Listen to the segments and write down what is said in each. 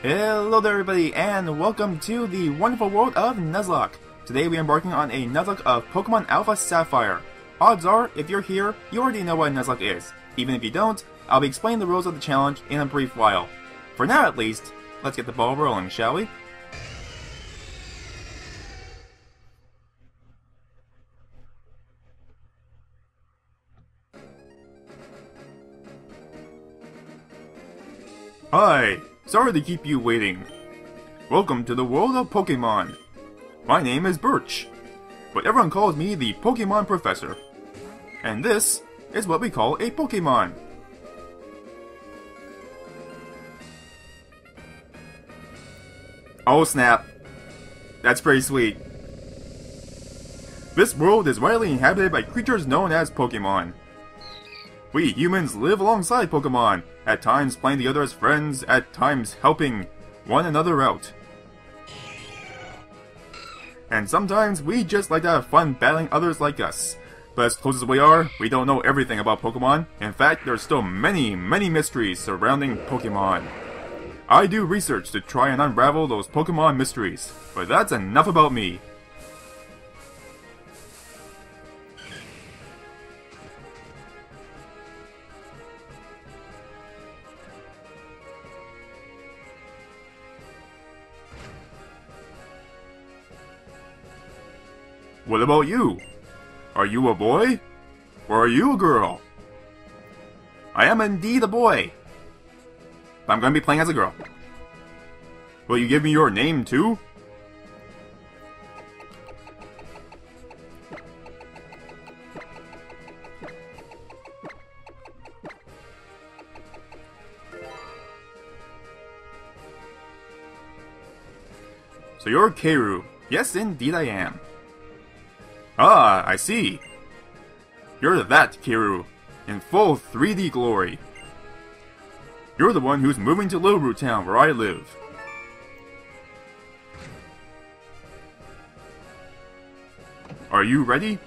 Hello there everybody, and welcome to the wonderful world of Nuzlocke. Today we are embarking on a Nuzlocke of Pokemon Alpha Sapphire. Odds are, if you're here, you already know what a Nuzlocke is. Even if you don't, I'll be explaining the rules of the challenge in a brief while. For now at least, let's get the ball rolling, shall we? Hi! Sorry to keep you waiting. Welcome to the world of Pokemon. My name is Birch, but everyone calls me the Pokemon Professor. And this is what we call a Pokemon. Oh snap. That's pretty sweet. This world is widely inhabited by creatures known as Pokemon. We humans live alongside Pokemon, at times playing together as friends, at times helping one another out. And sometimes we just like to have fun battling others like us. But as close as we are, we don't know everything about Pokemon. In fact, there's still many mysteries surrounding Pokemon. I do research to try and unravel those Pokemon mysteries, but that's enough about me. What about you? Are you a boy? Or are you a girl? I am indeed a boy. But I'm gonna be playing as a girl. Will you give me your name too? So you're Keiru. Yes, indeed I am. Ah, I see. You're that Keiru, in full 3D glory. You're the one who's moving to Little Root Town, where I live. Are you ready?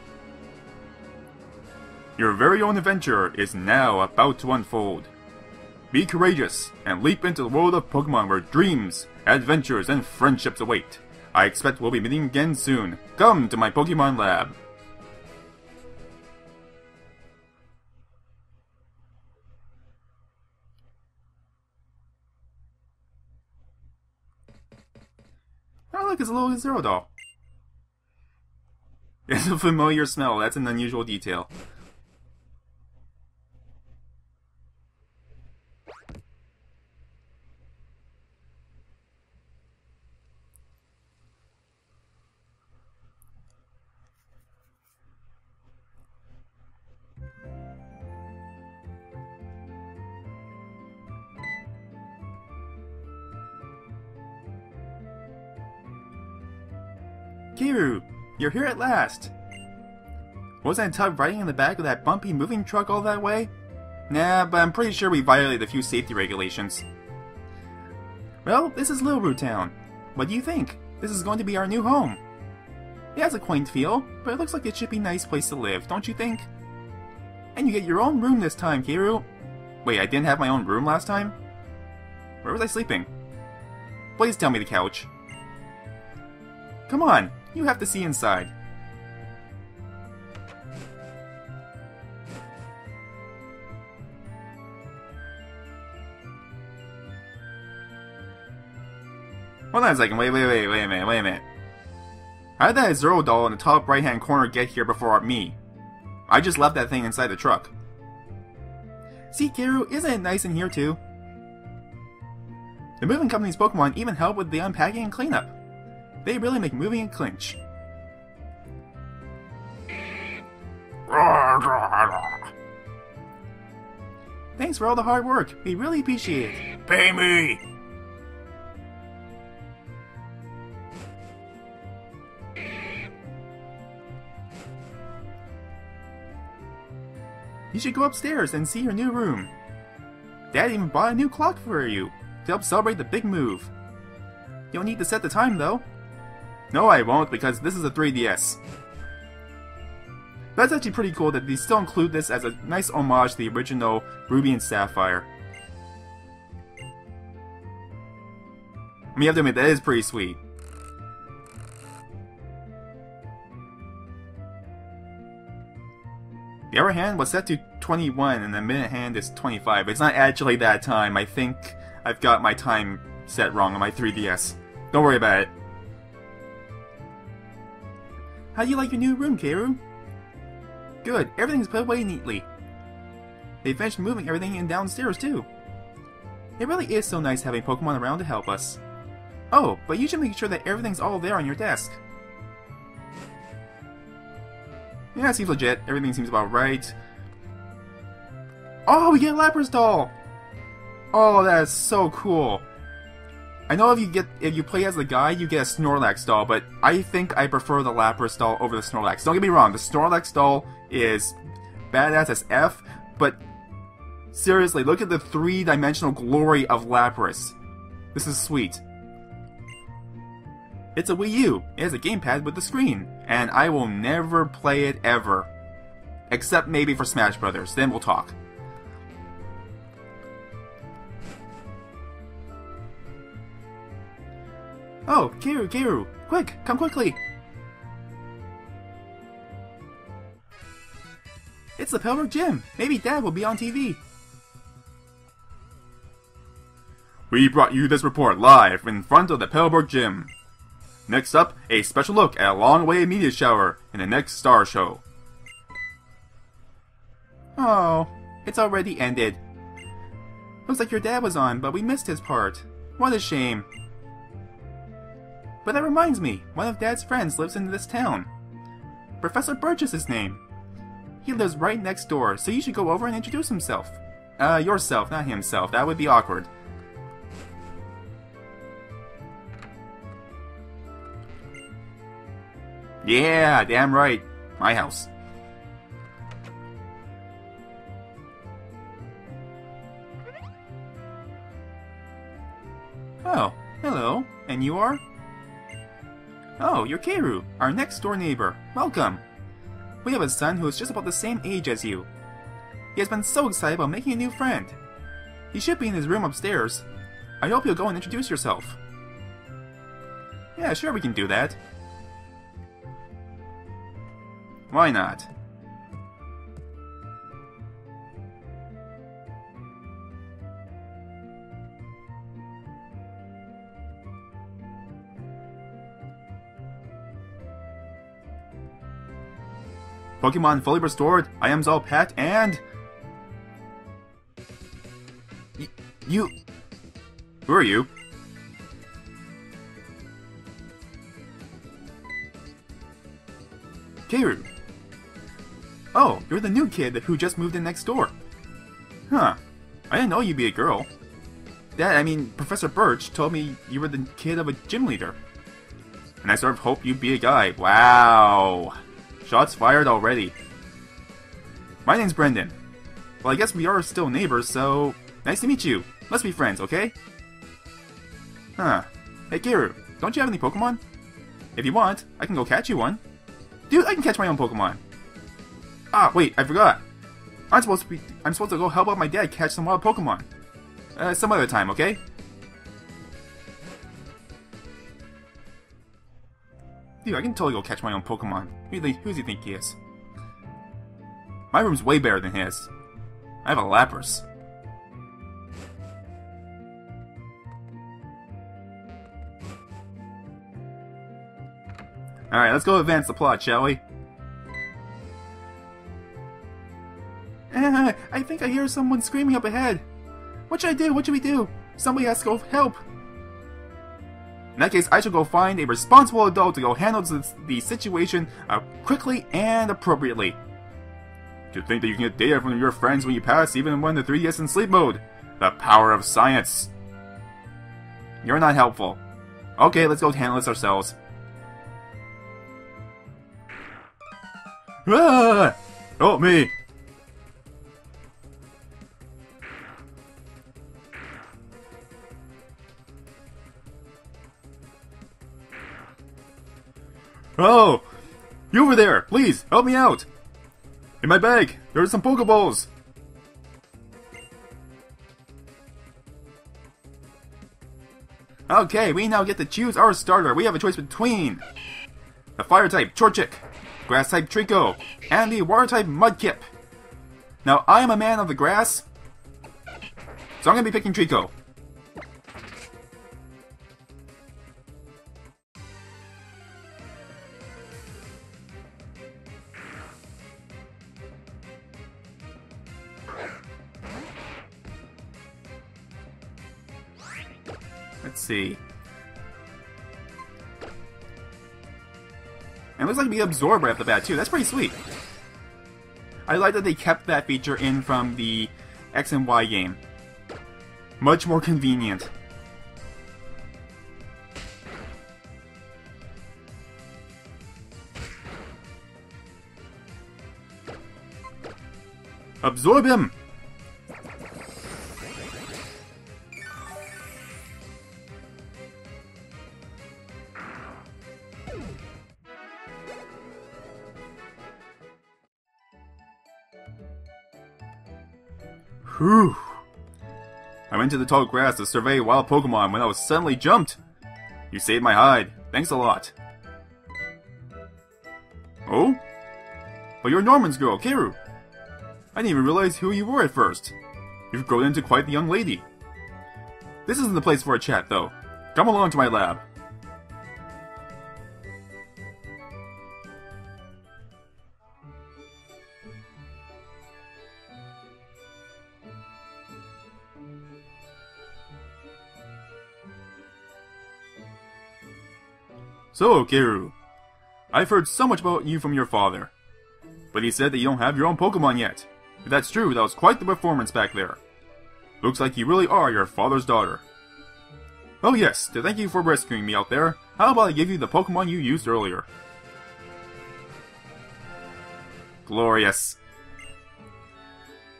Your very own adventure is now about to unfold. Be courageous, and leap into the world of Pokemon where dreams, adventures, and friendships await. I expect we'll be meeting again soon. Come to my Pokemon lab. Oh look, it's a little Zero doll. It's a familiar smell, that's an unusual detail. Keiru, you're here at last! Wasn't a tub riding in the back of that bumpy moving truck all that way? Nah, but I'm pretty sure we violated a few safety regulations. Well, this is Little Root Town. What do you think? This is going to be our new home. It has a quaint feel, but it looks like it should be a nice place to live, don't you think? And you get your own room this time, Keiru. Wait, I didn't have my own room last time? Where was I sleeping? Please tell me the couch. Come on, you have to see inside. Hold on a second, wait a minute. How did that Zero doll in the top right hand corner get here before me? I just left that thing inside the truck. See, Keiru, isn't it nice in here too? The moving company's Pokemon even help with the unpacking and cleanup. They really make moving a clinch. Thanks for all the hard work. We really appreciate it. Pay me! You should go upstairs and see your new room. Dad even bought a new clock for you to help celebrate the big move. You'll need to set the time though. No, I won't, because this is a 3DS. That's actually pretty cool that they still include this as a nice homage to the original Ruby and Sapphire. I mean, you have to admit, that is pretty sweet. The hour hand was set to 21 and the minute hand is 25. It's not actually that time. I think I've got my time set wrong on my 3DS. Don't worry about it. How do you like your new room, Keiru? Good, everything's put away neatly. They finished moving everything in downstairs too. It really is so nice having Pokemon around to help us. Oh, but you should make sure that everything's all there on your desk. Yeah, it seems legit. Everything seems about right. Oh, we get a Lapras doll! Oh, that is so cool. I know if you play as the guy, you get a Snorlax doll, but I think I prefer the Lapras doll over the Snorlax. Don't get me wrong, the Snorlax doll is badass as F, but seriously, look at the three-dimensional glory of Lapras. This is sweet. It's a Wii U. It has a gamepad with the screen, and I will never play it ever. Except maybe for Smash Brothers, then we'll talk. Oh, Keiru, quick, come quickly! It's the Pelberg Gym! Maybe Dad will be on TV! We brought you this report live in front of the Pelberg Gym. Next up, a special look at a long-awaited meteor shower in the next Star Show. Oh, it's already ended. Looks like your dad was on, but we missed his part. What a shame. But that reminds me, one of Dad's friends lives in this town. Professor Birch is his name. He lives right next door, so you should go over and introduce himself. Yourself, not himself. That would be awkward. Yeah, damn right. My house. Oh, hello. And you are? Oh, you're Keiru, our next door neighbor. Welcome. We have a son who is just about the same age as you. He has been so excited about making a new friend. He should be in his room upstairs. I hope you'll go and introduce yourself. Yeah, sure, we can do that. Why not? Pokemon fully restored, items all packed, and... You... Who are you? Keiru. Oh, you're the new kid who just moved in next door. Huh. I didn't know you'd be a girl. Professor Birch told me you were the kid of a gym leader. And I sort of hoped you'd be a guy. Wow. Shots fired already. My name's Brendan. Well, I guess we are still neighbors, so... Nice to meet you. Let's be friends, okay? Huh. Hey, Keiru, don't you have any Pokemon? If you want, I can go catch you one. Dude, I can catch my own Pokemon. Ah, wait, I forgot. I'm supposed to go help out my dad catch some wild Pokemon. Some other time, okay? Dude, I can totally go catch my own Pokemon. Who does he think he is? My room's way better than his. I have a Lapras. Alright, let's go advance the plot, shall we? I think I hear someone screaming up ahead. What should I do? What should we do? Somebody has to go help. In that case, I should go find a responsible adult to go handle the situation quickly and appropriately. To think that you can get data from your friends when you pass, even when the 3DS is in sleep mode. The power of science. You're not helpful. Okay, let's go handle this ourselves. Ah! Help me! Oh! You over there! Please, help me out! In my bag, there are some Pokeballs! Okay, we now get to choose our starter. We have a choice between the Fire type Torchic, Grass type Trico, and the Water type Mudkip. Now, I am a man of the grass, so I'm going to be picking Trico. Let's see. And it looks like we absorb right off the bat too. That's pretty sweet. I like that they kept that feature in from the X and Y game. Much more convenient. Absorb him! Whew. I went to the tall grass to survey wild Pokemon when I was suddenly jumped. You saved my hide. Thanks a lot. Oh? But you're Norman's girl, Kiru. I didn't even realize who you were at first. You've grown into quite the young lady. This isn't the place for a chat, though. Come along to my lab. So, Kiru, I've heard so much about you from your father, but he said that you don't have your own Pokemon yet. If that's true, that was quite the performance back there. Looks like you really are your father's daughter. Oh yes, to thank you for rescuing me out there, how about I give you the Pokemon you used earlier? Glorious.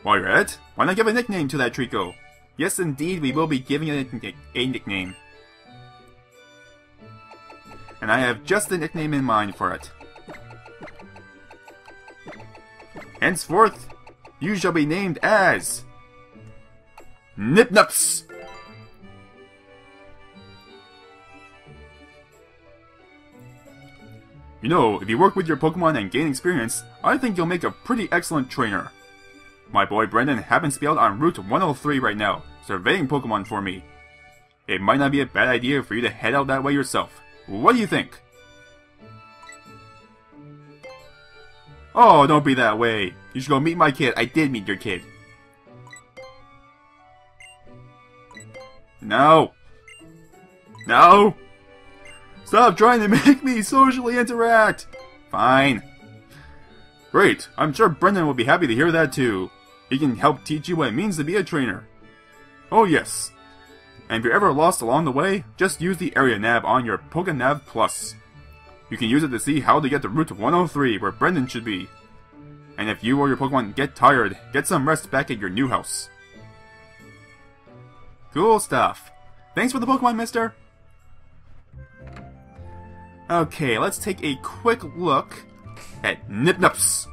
While you're at it, why not give a nickname to that Trico? Yes indeed, we will be giving it a nickname. And I have just a nickname in mind for it. Henceforth, you shall be named as Nipnups. You know, if you work with your Pokemon and gain experience, I think you'll make a pretty excellent trainer. My boy Brendan happens to be out on Route 103 right now, surveying Pokemon for me. It might not be a bad idea for you to head out that way yourself. What do you think? Oh, don't be that way. You should go meet my kid. I did meet your kid. No. No. Stop trying to make me socially interact. Fine. Great. I'm sure Brendan will be happy to hear that too. He can help teach you what it means to be a trainer. Oh yes. And if you're ever lost along the way, just use the area nav on your PokeNav Plus. You can use it to see how to get to Route 103 where Brendan should be. And if you or your Pokemon get tired, get some rest back at your new house. Cool stuff. Thanks for the Pokemon, mister! Okay, let's take a quick look at Nipnups.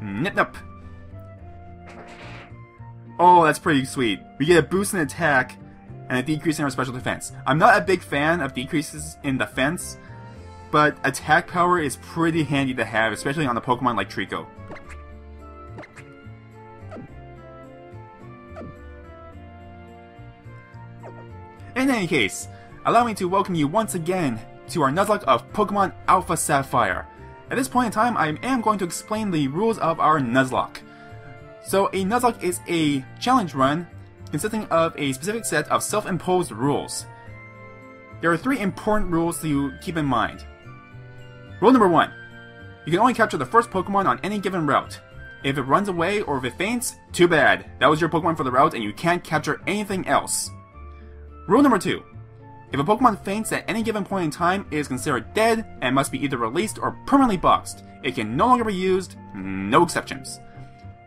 Nipnup. Oh, that's pretty sweet. We get a boost in attack and a decrease in our special defense. I'm not a big fan of decreases in defense, but attack power is pretty handy to have, especially on a Pokemon like Trico. In any case, allow me to welcome you once again to our Nuzlocke of Pokemon Alpha Sapphire. At this point in time, I am going to explain the rules of our Nuzlocke. So a Nuzlocke is a challenge run consisting of a specific set of self-imposed rules. There are 3 important rules to keep in mind. Rule number 1. You can only capture the first Pokemon on any given route. If it runs away or if it faints, too bad. That was your Pokemon for the route and you can't capture anything else. Rule number 2. If a Pokemon faints at any given point in time, it is considered dead and must be either released or permanently boxed. It can no longer be used, no exceptions.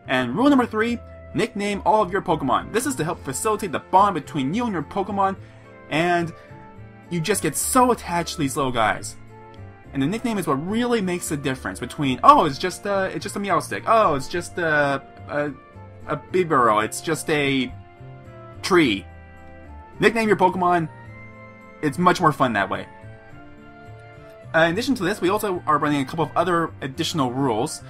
And rule number 3, nickname all of your Pokemon. This is to help facilitate the bond between you and your Pokemon, and you just get so attached to these little guys. And the nickname is what really makes the difference between, oh, it's just a Meowstic, oh, it's just a Bibarel, it's just a tree. Nickname your Pokemon. It's much more fun that way. In addition to this, we also are running a couple of other additional rules.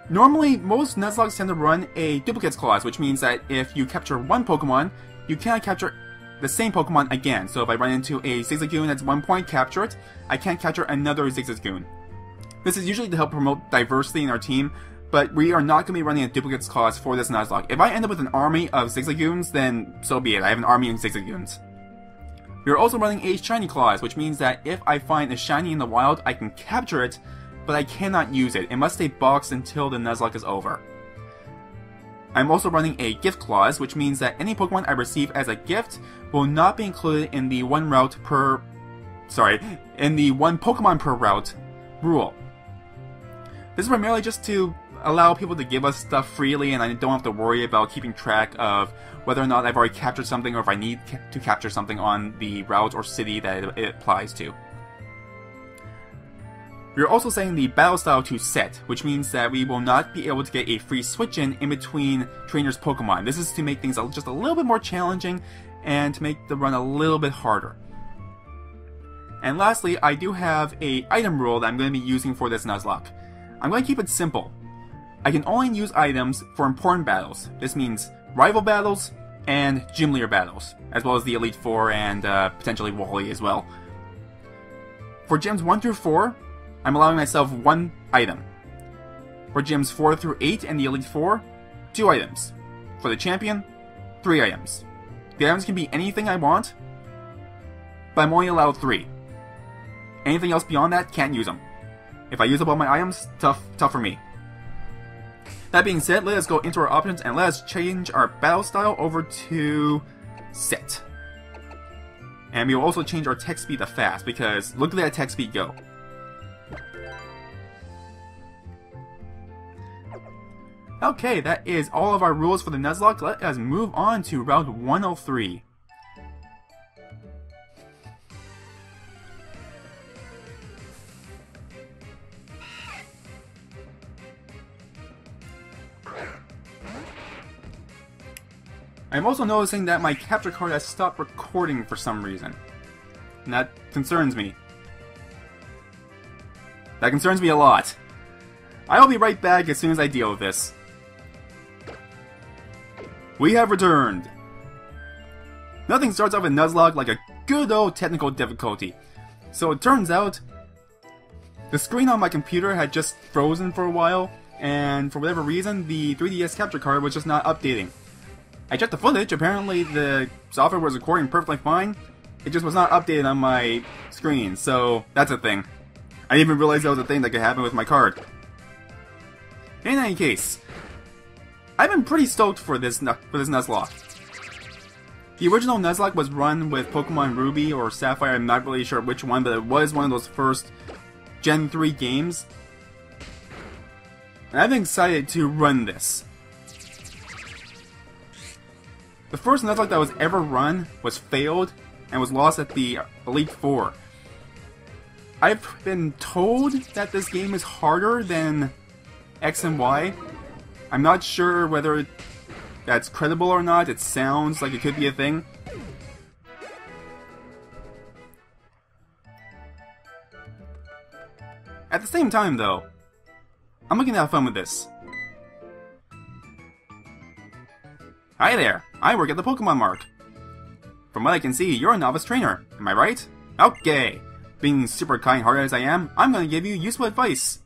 Normally, most Nuzlocke tend to run a duplicates clause, which means that if you capture one Pokemon, you cannot capture the same Pokemon again. So if I run into a Zigzagoon that's 1 point, capture it, I can't capture another Zigzagoon. This is usually to help promote diversity in our team, but we are not going to be running a duplicates clause for this Nuzlocke. If I end up with an army of Zigzagoons, then so be it. I have an army of Zigzagoons. We are also running a shiny clause, which means that if I find a shiny in the wild, I can capture it, but I cannot use it. It must stay boxed until the Nuzlocke is over. I'm also running a gift clause, which means that any Pokemon I receive as a gift will not be included in the one Pokemon per route rule. This is primarily just to allow people to give us stuff freely, and I don't have to worry about keeping track of whether or not I've already captured something or if I need to capture something on the route or city that it applies to. We are also setting the battle style to set, which means that we will not be able to get a free switch-in between trainers' Pokemon. This is to make things just a little bit more challenging and to make the run a little bit harder. And lastly, I do have an item rule that I'm going to be using for this Nuzlocke. I'm going to keep it simple. I can only use items for important battles. This means rival battles and gym leader battles, as well as the Elite Four and potentially Wally as well. For gyms 1 through 4, I'm allowing myself 1 item. For gyms 4 through 8 and the Elite Four, 2 items. For the champion, 3 items. The items can be anything I want, but I'm only allowed 3. Anything else beyond that, can't use them. If I use up all my items, tough for me. That being said, let us go into our options and let us change our battle style over to set. And we will also change our attack speed to fast, because look at that attack speed go. Okay, that is all of our rules for the Nuzlocke. Let us move on to Route 103. I'm also noticing that my capture card has stopped recording for some reason. And that concerns me. That concerns me a lot. I'll be right back as soon as I deal with this. We have returned! Nothing starts off in Nuzlocke like a good old technical difficulty. So it turns out, the screen on my computer had just frozen for a while, and for whatever reason, the 3DS capture card was just not updating. I checked the footage, apparently the software was recording perfectly fine, it just was not updated on my screen, so that's a thing. I didn't even realize that was a thing that could happen with my card. In any case, I've been pretty stoked for this Nuzlocke. The original Nuzlocke was run with Pokemon Ruby or Sapphire, I'm not really sure which one, but it was one of those first Gen 3 games. And I've been excited to run this. The first Nuzlocke that was ever run was failed and was lost at the Elite Four. I've been told that this game is harder than X and Y. I'm not sure whether that's credible or not. It sounds like it could be a thing. At the same time, though, I'm looking to have fun with this. Hi there, I work at the Pokemon Mart. From what I can see, you're a novice trainer, am I right? Okay, being super kind-hearted as I am, I'm gonna give you useful advice.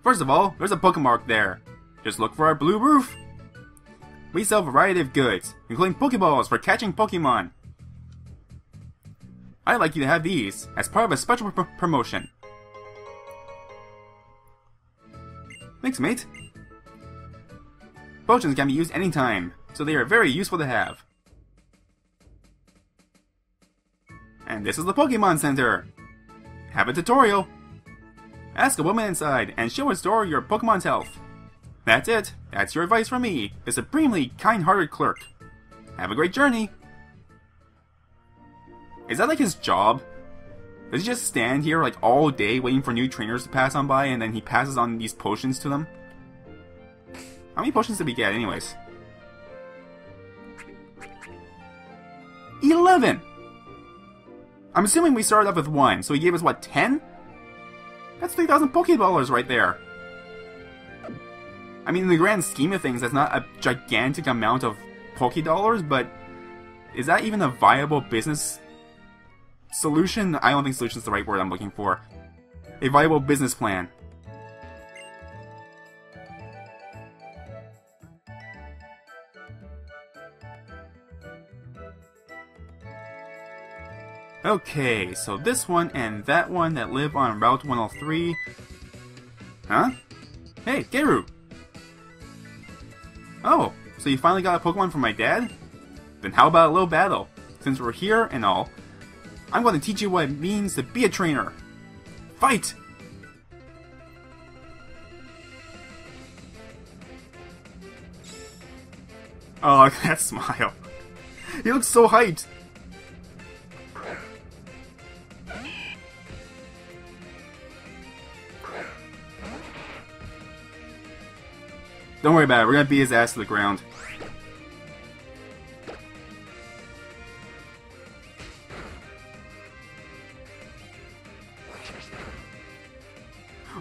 First of all, there's a Pokemon there. Just look for our blue roof. We sell a variety of goods, including Pokeballs for catching Pokemon. I'd like you to have these, as part of a special promotion. Thanks, mate. Potions can be used anytime, so they are very useful to have. And this is the Pokemon Center. Have a tutorial. Ask a woman inside, and she'll restore your Pokemon's health. That's it. That's your advice from me, the supremely kind-hearted clerk. Have a great journey. Is that like his job? Does he just stand here like all day waiting for new trainers to pass on by and then he passes on these potions to them? How many potions did we get, anyways? 11! I'm assuming we started off with 1, so he gave us, what, 10? That's 3,000 Pokedollars right there! I mean, in the grand scheme of things, that's not a gigantic amount of Pokedollars, but is that even a viable business solution? I don't think solution is the right word I'm looking for. A viable business plan. Okay, so this one and that one that live on Route 103... Huh? Hey, Geru! Oh, so you finally got a Pokemon from my dad? Then how about a little battle? Since we're here and all, I'm going to teach you what it means to be a trainer. Fight! Oh, that smile. He looks so hyped. Don't worry about it, we're gonna beat his ass to the ground.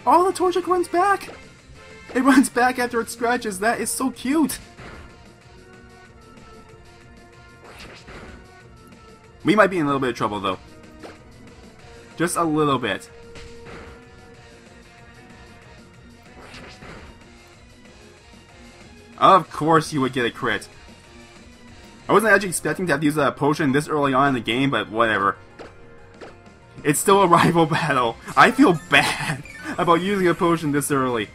Oh, the Torchic runs back! It runs back after it scratches, that is so cute! We might be in a little bit of trouble though. Just a little bit. Of course you would get a crit. I wasn't actually expecting to have to use a potion this early on in the game, but whatever. It's still a rival battle. I feel bad about using a potion this early.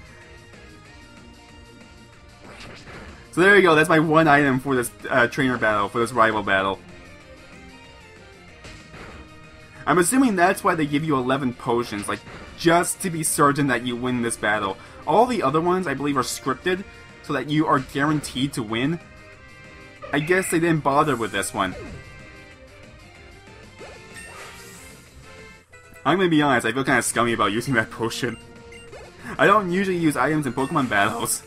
So there you go, that's my one item for this trainer battle, for this rival battle. I'm assuming that's why they give you 11 potions, like, just to be certain that you win this battle. All the other ones, I believe, are scripted, so that you are guaranteed to win. I guess they didn't bother with this one. I'm gonna be honest, I feel kinda scummy about using that potion. I don't usually use items in Pokemon battles.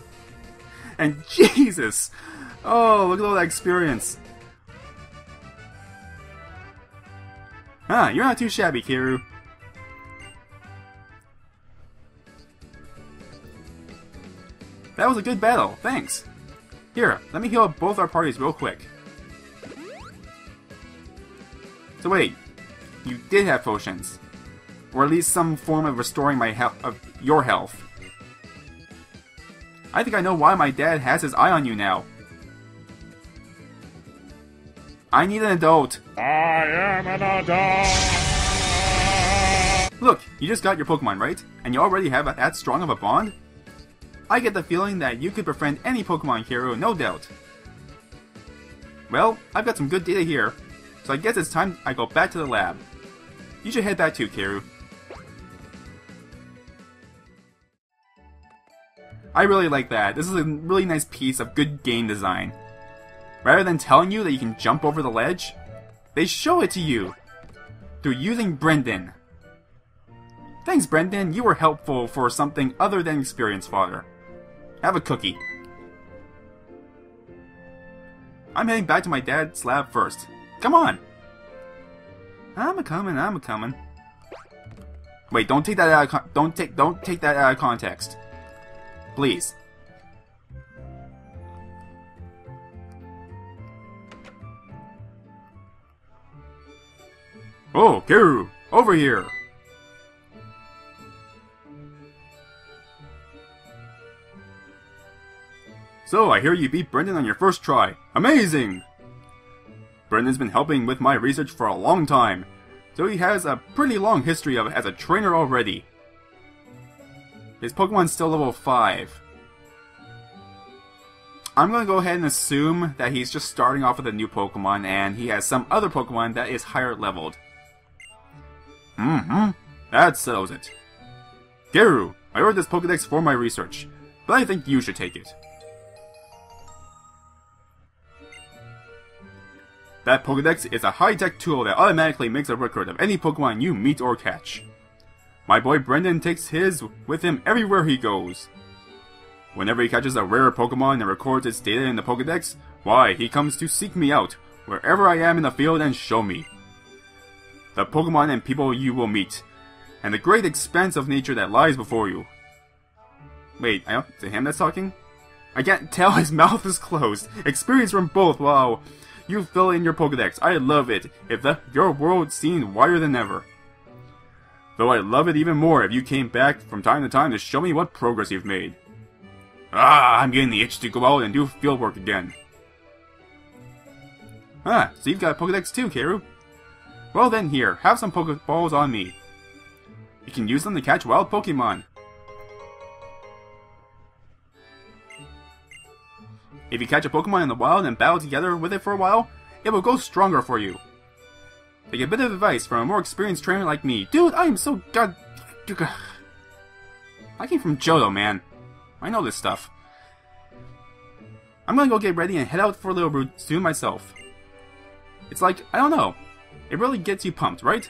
And Jesus! Oh, look at all that experience. Huh, you're not too shabby, Kiru. That was a good battle, thanks. Here, let me heal up both our parties real quick. So wait, you did have potions. Or at least some form of restoring my your health. I think I know why my dad has his eye on you now. I need an adult. I am an adult! Look, you just got your Pokemon, right? And you already have that strong of a bond? I get the feeling that you could befriend any Pokemon hero, no doubt. Well, I've got some good data here, so I guess it's time I go back to the lab. You should head back too, Kiru. I really like that. This is a really nice piece of good game design. Rather than telling you that you can jump over the ledge, they show it to you through using Brendan. Thanks, Brendan. You were helpful for something other than experience fodder. Have a cookie. I'm heading back to my dad's lab first. Come on. I'm a-comin'. Wait, don't take that out of don't take that out of context. Please. Oh, Kiru, over here. So, I hear you beat Brendan on your first try. Amazing! Brendan's been helping with my research for a long time, so he has a pretty long history as a trainer already. His Pokemon's still level 5. I'm gonna go ahead and assume that he's just starting off with a new Pokemon, and he has some other Pokemon that is higher leveled. That settles it. Geru, I ordered this Pokedex for my research, but I think you should take it. That Pokedex is a high-tech tool that automatically makes a record of any Pokemon you meet or catch. My boy Brendan takes his with him everywhere he goes. Whenever he catches a rare Pokemon and records its data in the Pokedex, why, he comes to seek me out, wherever I am in the field, and show me the Pokemon and people you will meet, and the great expanse of nature that lies before you. Wait, is it him that's talking? I can't tell, his mouth is closed. Experience from both, wow. You fill in your Pokedex, I love it. Your world seemed wider than ever. Though I'd love it even more if you came back from time to time to show me what progress you've made. I'm getting the itch to go out and do fieldwork again. So you've got a Pokedex too, Karu. Well then here, have some Pokeballs on me. You can use them to catch wild Pokemon. If you catch a Pokemon in the wild and battle together with it for a while, it will go stronger for you. Take a bit of advice from a more experienced trainer like me. Dude, I am so I came from Johto, man. I know this stuff. I'm gonna go get ready and head out for a little route soon myself. It's like, I don't know. It really gets you pumped, right?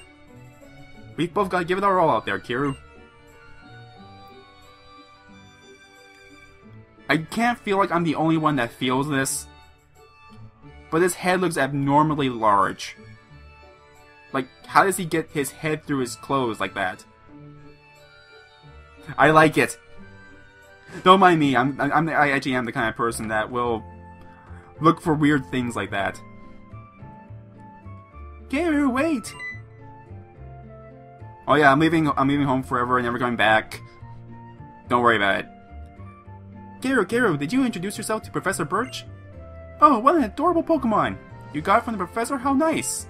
We've both gotta give it our all out there, Kiru. I can't feel like I'm the only one that feels this, but his head looks abnormally large. Like, how does he get his head through his clothes like that? I like it. Don't mind me. I actually am the kind of person that will look for weird things like that. Garu, wait. Oh yeah, I'm leaving home forever and never coming back. Don't worry about it. Garu, did you introduce yourself to Professor Birch? Oh, what an adorable Pokemon! You got it from the professor? How nice!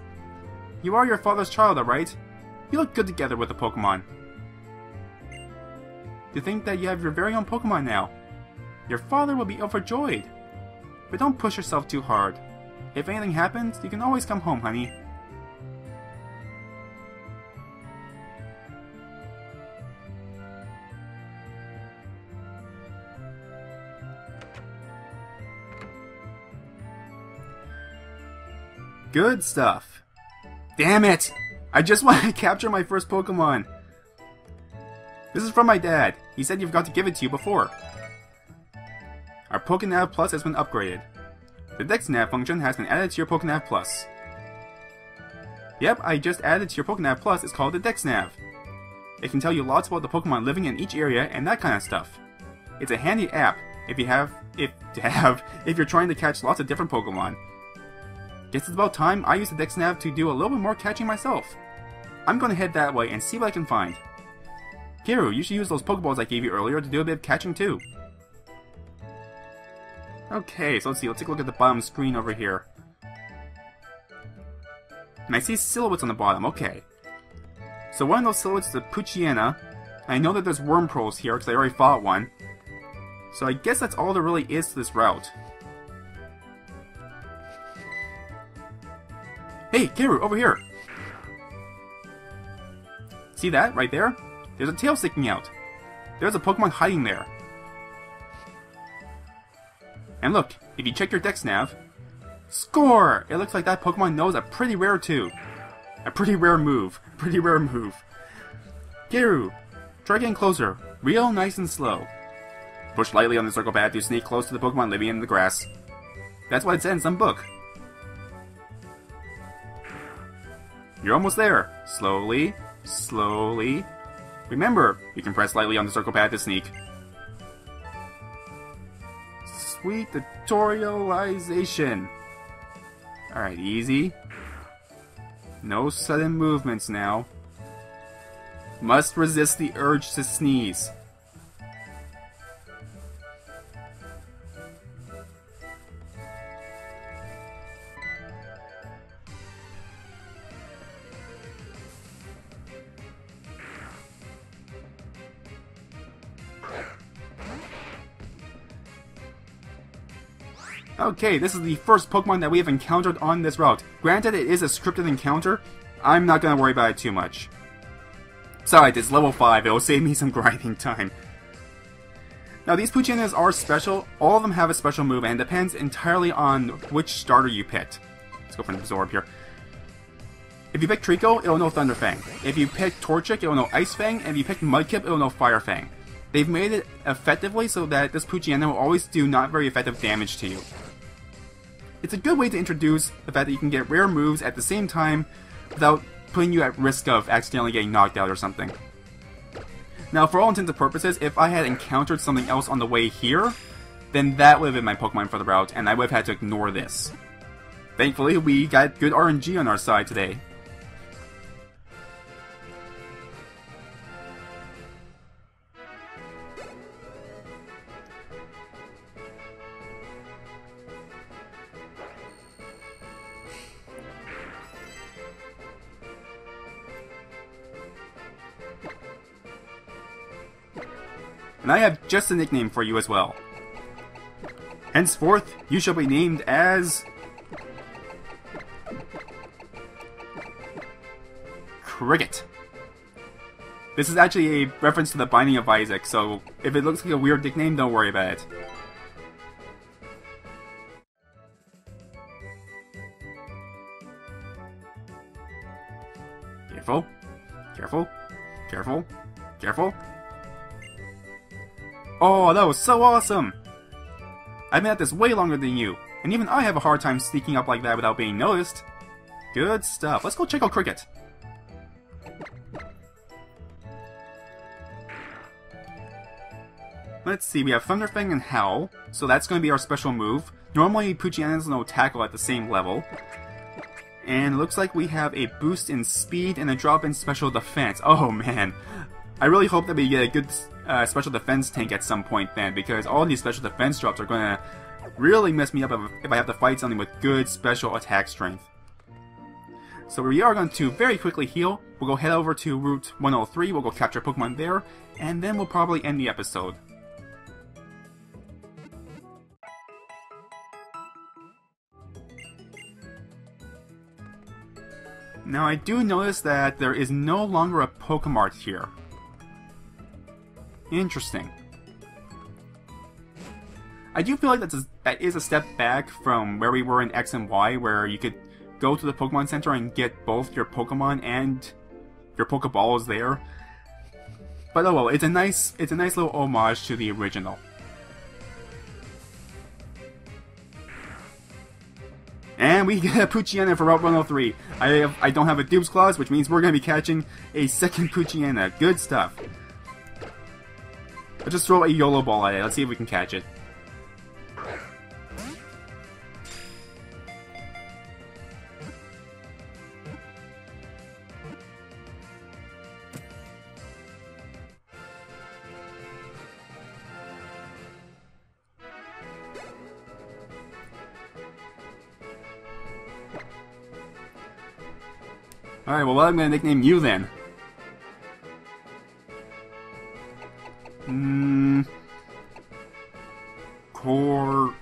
You are your father's child, alright? You look good together with the Pokemon. To think that you have your very own Pokemon now. Your father will be overjoyed. But don't push yourself too hard. If anything happens, you can always come home, honey. Good stuff. Damn it! I just want to capture my first Pokemon. This is from my dad. He said you forgot to give it to you before. Our Pokenav Plus has been upgraded. The DexNav function has been added to your Pokenav Plus. Yep, I just added to your Pokenav Plus. It's called the DexNav. It can tell you lots about the Pokemon living in each area and that kind of stuff. It's a handy app if you're trying to catch lots of different Pokemon. Guess it's about time I use the DexNav to do a little bit more catching myself. I'm gonna head that way and see what I can find. Kiru, you should use those Pokeballs I gave you earlier to do a bit of catching too. Okay, so let's see, let's take a look at the bottom screen over here. And I see silhouettes on the bottom, okay. So one of those silhouettes is a Poochyena. I know that there's Wurmpros here because I already fought one. So I guess that's all there really is to this route. Hey, Kiru, over here! See that, right there? There's a tail sticking out. There's a Pokemon hiding there. And look, if you check your DexNav... Score! It looks like that Pokemon knows a pretty rare too. A pretty rare move. Pretty rare move. Kiru, try getting closer. Real nice and slow. Push lightly on the circle pad to sneak close to the Pokemon living in the grass. That's what it said in some book. You're almost there. Slowly, slowly. Remember, you can press lightly on the circle pad to sneak. Sweet tutorialization. Alright, easy. No sudden movements now. Must resist the urge to sneeze. Okay, this is the first Pokemon that we have encountered on this route. Granted, it is a scripted encounter. I'm not going to worry about it too much. Besides, it's level 5, it will save me some grinding time. Now, these Poochyenas are special. All of them have a special move, and it depends entirely on which starter you picked. Let's go for an Absorb here. If you pick Trico, it'll know Thunder Fang. If you pick Torchic, it'll know Ice Fang. And if you pick Mudkip, it'll know Fire Fang. they've made it effectively so that this Poochyena will always do not very effective damage to you. It's a good way to introduce the fact that you can get rare moves at the same time without putting you at risk of accidentally getting knocked out or something. Now, for all intents and purposes, if I had encountered something else on the way here, then that would have been my Pokemon for the route, and I would have had to ignore this. Thankfully, we got good RNG on our side today. And I have just a nickname for you as well. Henceforth, you shall be named as... Cricket. This is actually a reference to the Binding of Isaac, so if it looks like a weird nickname, don't worry about it. Careful. Careful. Careful. Careful. Oh, that was so awesome! I've been at this way longer than you, and even I have a hard time sneaking up like that without being noticed. Good stuff. Let's go check out Cricket. Let's see, we have Thunderfang and Howl, so that's going to be our special move. Normally, Poochyenas no tackle at the same level. And it looks like we have a boost in speed and a drop in special defense. Oh man, I really hope that we get a good special defense tank at some point then, because all these special defense drops are going to really mess me up if I have to fight something with good special attack strength. So we are going to very quickly heal. We'll go head over to Route 103, we'll go capture Pokemon there, and then we'll probably end the episode. Now I do notice that there is no longer a Pokemart here. Interesting. I do feel like that is a step back from where we were in X and Y, where you could go to the Pokemon Center and get both your Pokemon and your Pokeballs there. But oh well, it's a nice little homage to the original. And we get a Poochyena for Route 103. I don't have a Dube's Claws, which means we're going to be catching a second Poochyena. Good stuff. Let's just throw a YOLO ball at it. Let's see if we can catch it. Alright, well, I'm going to nickname you then. Core...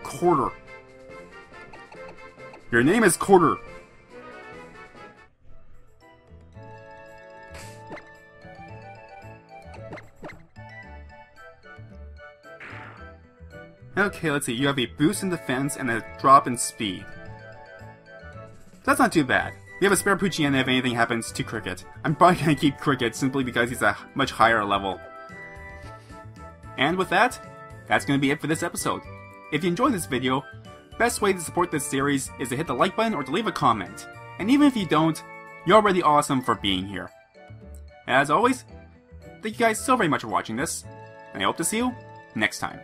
Quarter. Your name is Quarter. Okay, let's see. You have a boost in defense and a drop in speed. That's not too bad. We have a spare Poochyena if anything happens to Cricket. I'm probably going to keep Cricket simply because he's a much higher level. And with that, that's going to be it for this episode. If you enjoyed this video, best way to support this series is to hit the like button or to leave a comment. And even if you don't, you're already awesome for being here. As always, thank you guys so very much for watching this, and I hope to see you next time.